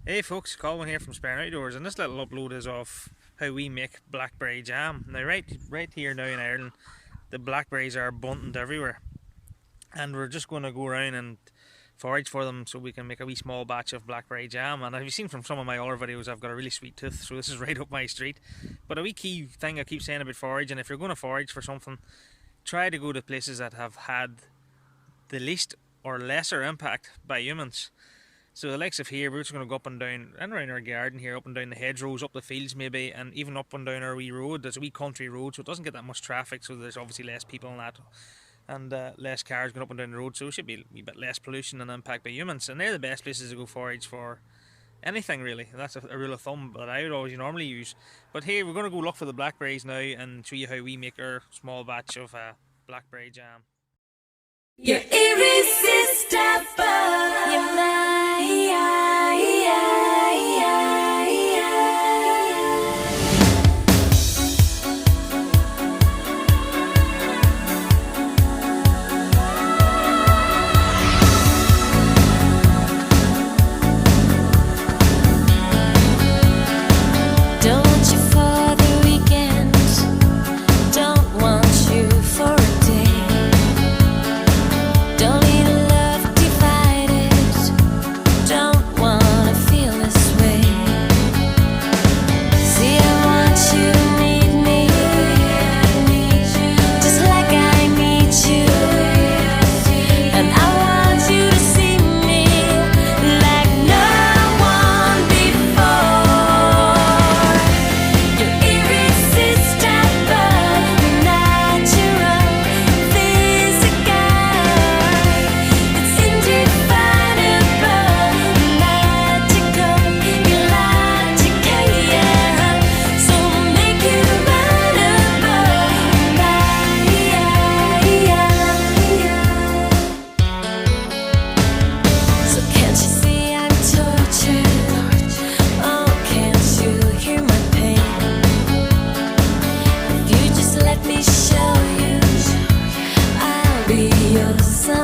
Hey folks, Colin here from Sparing Outdoors, and this little upload is of how we make blackberry jam. Now, right here now in Ireland, the blackberries are abundant everywhere, and we're just going to go around and forage for them so we can make a wee small batch of blackberry jam. And as you've seen from some of my other videos, I've got a really sweet tooth, so this is right up my street. But a wee key thing I keep saying about foraging: if you're going to forage for something, try to go to places that have had the least or lesser impact by humans. So the likes of here, we're just going to go up and down and around our garden here, up and down the hedgerows, up the fields maybe, and even up and down our wee road. There's a wee country road, so it doesn't get that much traffic, so there's obviously less people on that, and less cars going up and down the road, so it should be a wee bit less pollution and impact by humans. And they're the best places to go forage for anything really. That's a rule of thumb that I would always normally use. But here, we're going to go look for the blackberries now and show you how we make our small batch of blackberry jam. You're irresistible. You're mine. Your sun.